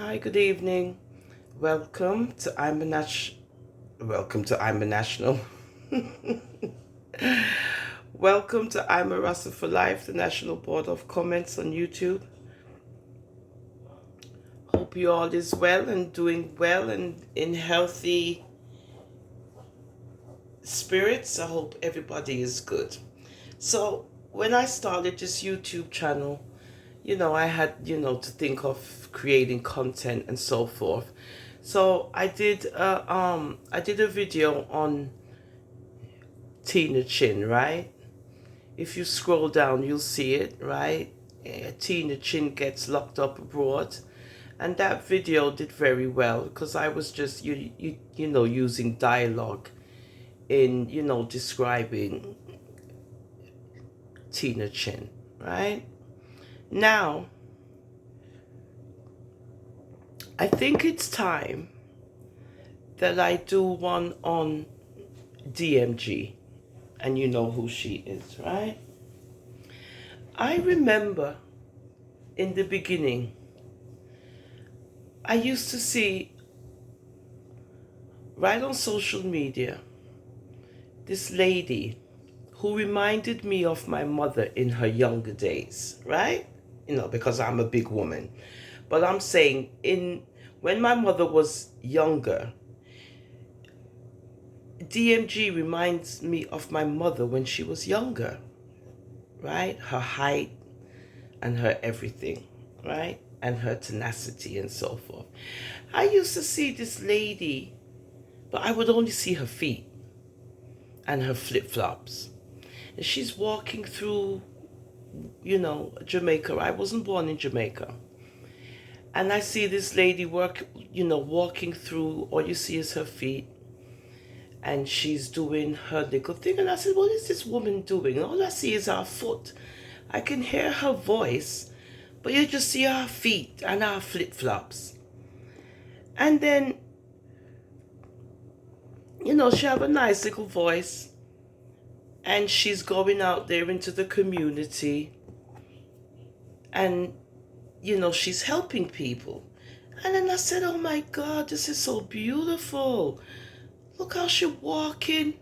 Hi, good evening. Welcome to I'm a Nat- Welcome to I'm a National. Welcome to I'm a Rasta for Life, the National Board of Comments on YouTube. Hope you all is well and doing well and in healthy spirits. I hope everybody is good. So when I started this YouTube channel, I had, to think of creating content and so forth. So I did a video on Tina Chin, right? If you scroll down, you'll see it, right? Tina Chin gets locked up abroad, and that video did very well because I was just using dialogue in describing Tina Chin, right? Now, I think it's time that I do one on DMG, and you know who she is, right? I remember in the beginning, I used to see right on social media this lady who reminded me of my mother in her younger days, right? Because I'm a big woman. But I'm saying when my mother was younger, DMG reminds me of my mother when she was younger, right? Her height and her everything, right? And her tenacity and so forth. I used to see this lady, but I would only see her feet and her flip-flops. And she's walking through, Jamaica. I wasn't born in Jamaica. And I see this lady walking through, all you see is her feet. And she's doing her little thing. And I said, what is this woman doing? All I see is her foot. I can hear her voice, but you just see her feet and her flip-flops. And then, she have a nice little voice. And she's going out there into the community. And, she's helping people. And then I said, oh my God, this is so beautiful. Look how she's walking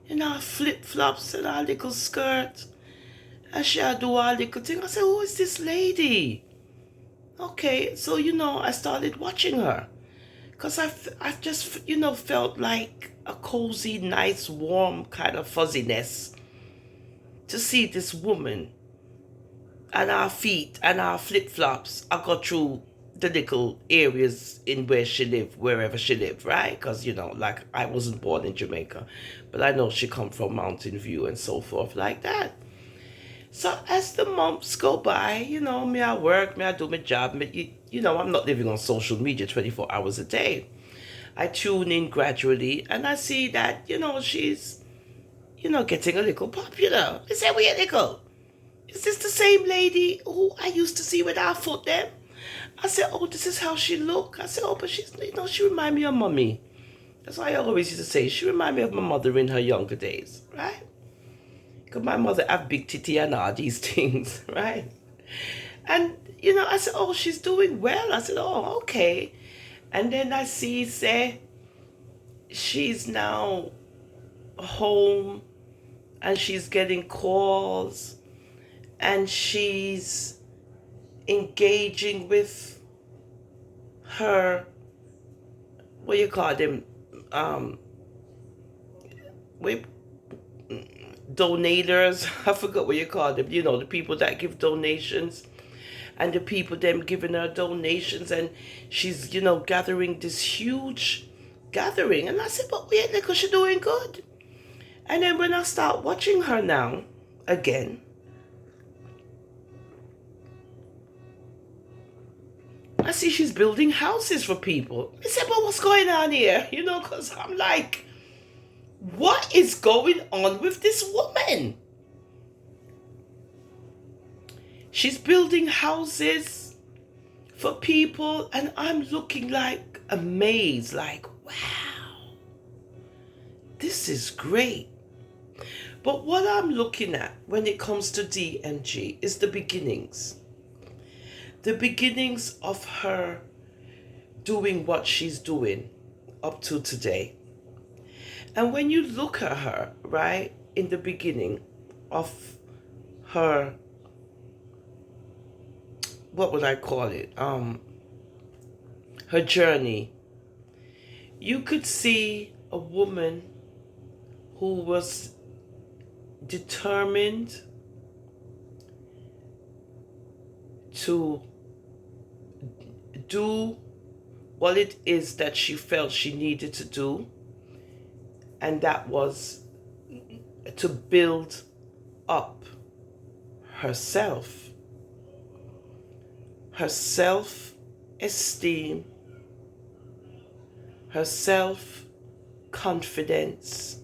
in her flip-flops and her little skirt. And she do her little thing. I said, who is this lady? Okay, so, I started watching her. Because I just, felt like a cozy, nice, warm kind of fuzziness to see this woman and her feet and her flip-flops. I got through the little areas in where she lived, wherever she lived, right? Because, like I wasn't born in Jamaica, but I know she come from Mountain View and so forth like that. So as the months go by, me I work, me I do my job, I'm not living on social media 24 hours a day. I tune in gradually and I see that, she's, getting a little popular. I say, wait a little. Is this the same lady who I used to see with her foot then? I said, oh, this is how she look. I said, oh, but she's, she remind me of mommy. That's why I always used to say, she remind me of my mother in her younger days, right? Because my mother have big titty and all these things, right? And, I said, oh, she's doing well. I said, oh, okay. And then I see, say, she's now home and she's getting calls and she's engaging with her, what you call them, with donators. I forgot what you call them. The people that give donations, and the people them giving her donations, and she's gathering this huge gathering. And I said, but wait, because she's doing good. And then when I start watching her now again, I see she's building houses for people. I said, but what's going on here? Because I'm like, what is going on with this woman? She's building houses for people, and I'm looking like amazed, like, wow, this is great. But what I'm looking at when it comes to DMG is the beginnings. The beginnings of her doing what she's doing up to today. And when you look at her, right, in the beginning of her, what would I call it? Her journey, you could see a woman who was determined to do what it is that she felt she needed to do, and that was to build up herself, her self-esteem, her self-confidence,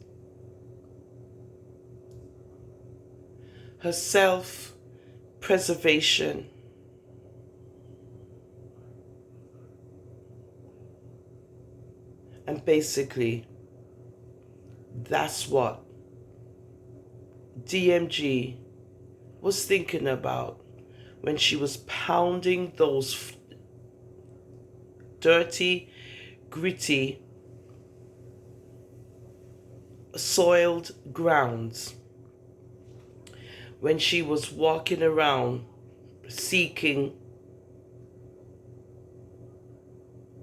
her self-preservation. And basically, that's what DMG was thinking about when she was pounding those dirty, gritty, soiled grounds, when she was walking around seeking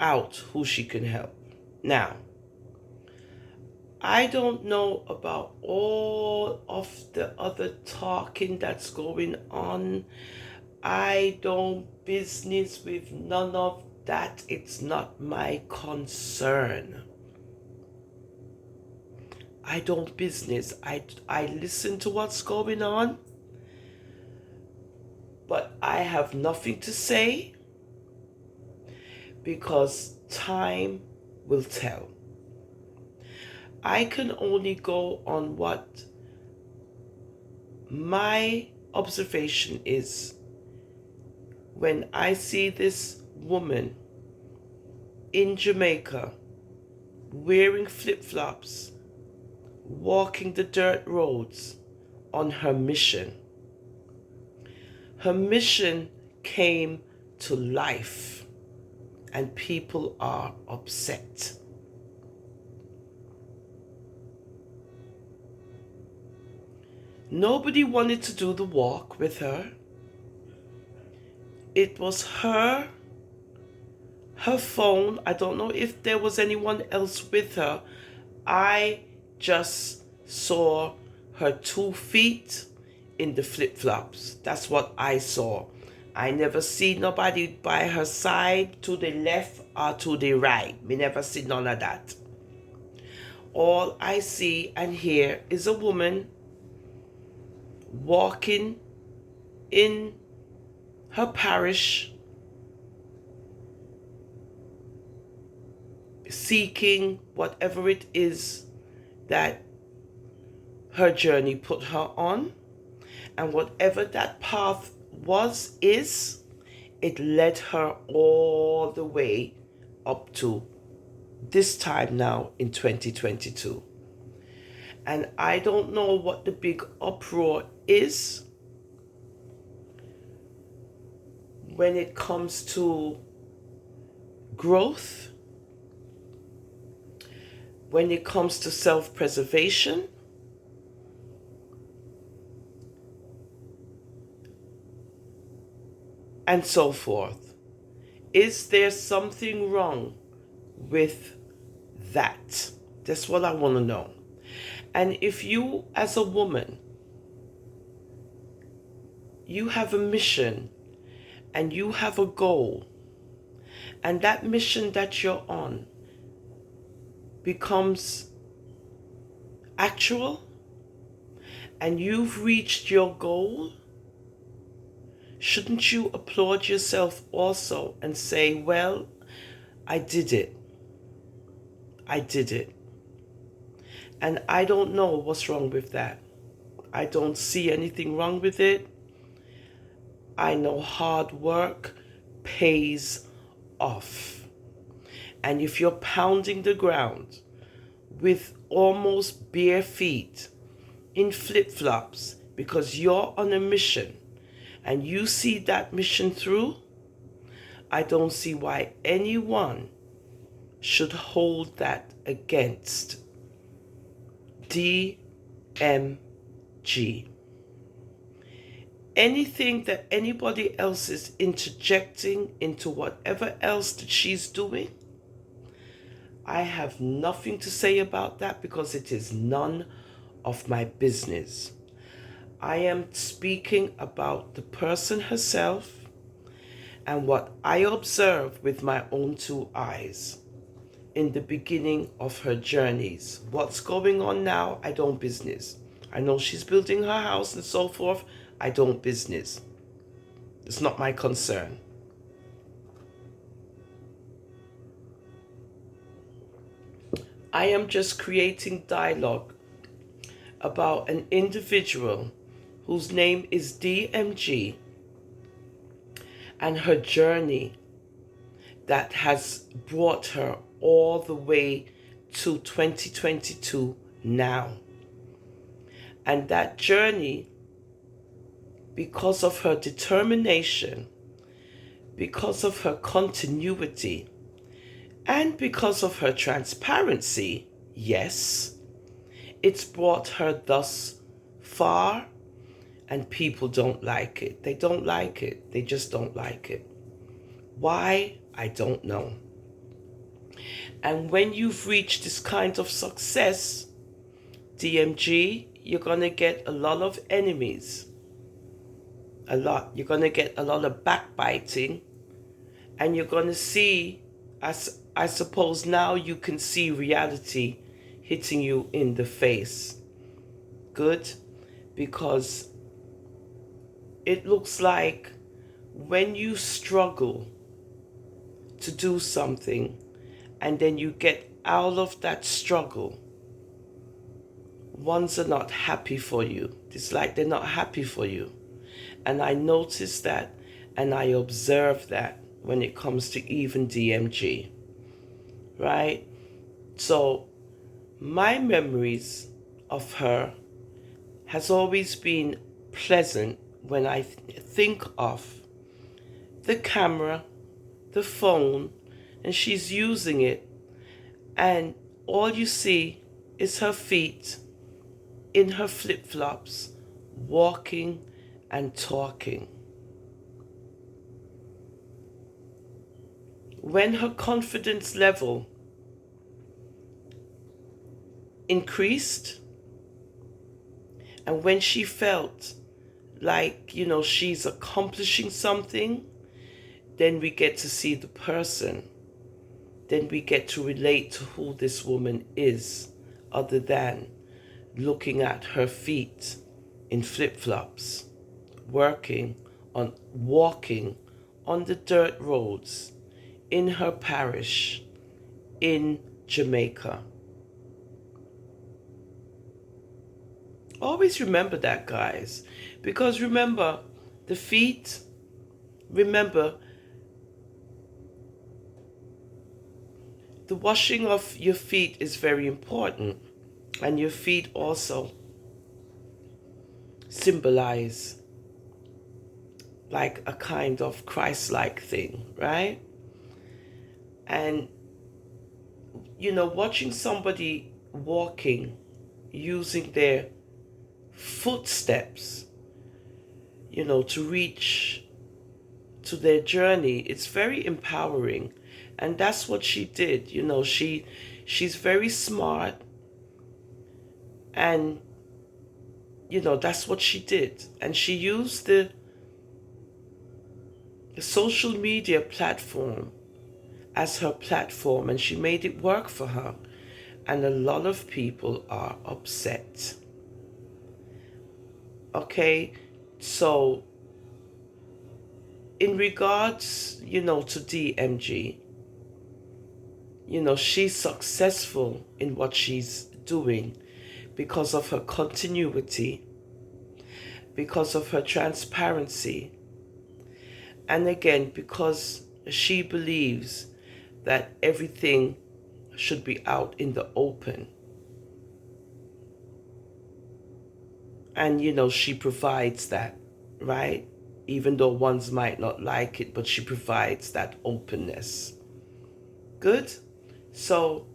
out who she can help. Now, I don't know about all of the other talking that's going on. I don't business with none of that. It's not my concern. I don't business. I listen to what's going on, but I have nothing to say because time will tell. I can only go on what my observation is when I see this woman in Jamaica wearing flip-flops, walking the dirt roads on her mission. Her mission came to life, and people are upset. Nobody wanted to do the walk with her. It was her phone. I don't know if there was anyone else with her. I just saw her 2 feet in the flip-flops. That's what I saw. I never see nobody by her side to the left or to the right. Me never see none of that. All I see and hear is a woman walking in her parish, seeking whatever it is that her journey put her on, and whatever that path is, it led her all the way up to this time now in 2022. And I don't know what the big uproar is when it comes to growth, when it comes to self-preservation, and so forth. Is there something wrong with that? That's what I want to know. And if you, as a woman, you have a mission and you have a goal, and that mission that you're on becomes actual, and you've reached your goal, shouldn't you applaud yourself also and say, well, I did it. I did it. And I don't know what's wrong with that. I don't see anything wrong with it. I know hard work pays off. And if you're pounding the ground with almost bare feet in flip-flops because you're on a mission and you see that mission through, I don't see why anyone should hold that against DMG. Anything that anybody else is interjecting into whatever else that she's doing, I have nothing to say about that because it is none of my business. I am speaking about the person herself and what I observed with my own two eyes in the beginning of her journeys. What's going on now, I don't business. I know she's building her house and so forth. I don't business. It's not my concern. I am just creating dialogue about an individual whose name is DMG and her journey that has brought her all the way to 2022 now. And that journey, because of her determination, because of her continuity, and because of her transparency, yes, it's brought her thus far, and people don't like it. They don't like it. They just don't like it. Why? I don't know. And when you've reached this kind of success, DMG, you're going to get a lot of enemies. A lot. You're going to get a lot of backbiting. And you're going to see, as I suppose now you can see reality hitting you in the face. Good? Because it looks like when you struggle to do something and then you get out of that struggle, ones are not happy for you. It's like they're not happy for you. And I notice that and I observe that when it comes to even DMG, right? So my memories of her has always been pleasant when I think of the camera, the phone, and she's using it, and all you see is her feet in her flip-flops, walking and talking. When her confidence level increased, and when she felt like, she's accomplishing something, then we get to see the person. Then we get to relate to who this woman is, other than looking at her feet in flip-flops, walking on the dirt roads in her parish in Jamaica. Always remember that, guys, because remember the feet, remember the washing of your feet is very important, and your feet also symbolize like a kind of Christ-like thing, right? And watching somebody walking using their footsteps, to reach to their journey, it's very empowering. And that's what she did. She's very smart, and that's what she did. And she used the social media platform as her platform, and she made it work for her. And a lot of people are upset. Okay, so in regards, to DMG, she's successful in what she's doing because of her continuity, because of her transparency, and again, because she believes that everything should be out in the open. And, she provides that, right? even though ones might not like it, but she provides that openness. Good? So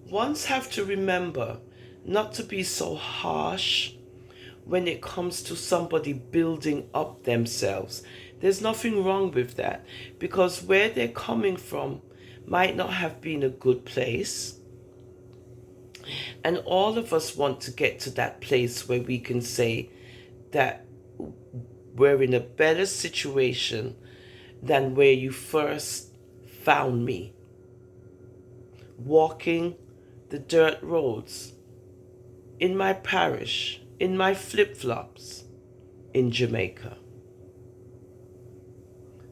ones have to remember not to be so harsh when it comes to somebody building up themselves. There's nothing wrong with that, because where they're coming from might not have been a good place. And all of us want to get to that place where we can say that we're in a better situation than where you first found me, walking the dirt roads in my parish, in my flip-flops in Jamaica.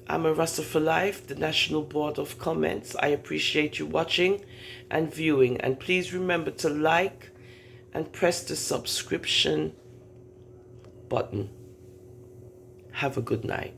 I'm a Rasta for Life, the National Board of Comments. I appreciate you watching and viewing. And please remember to like and press the subscription button. Have a good night.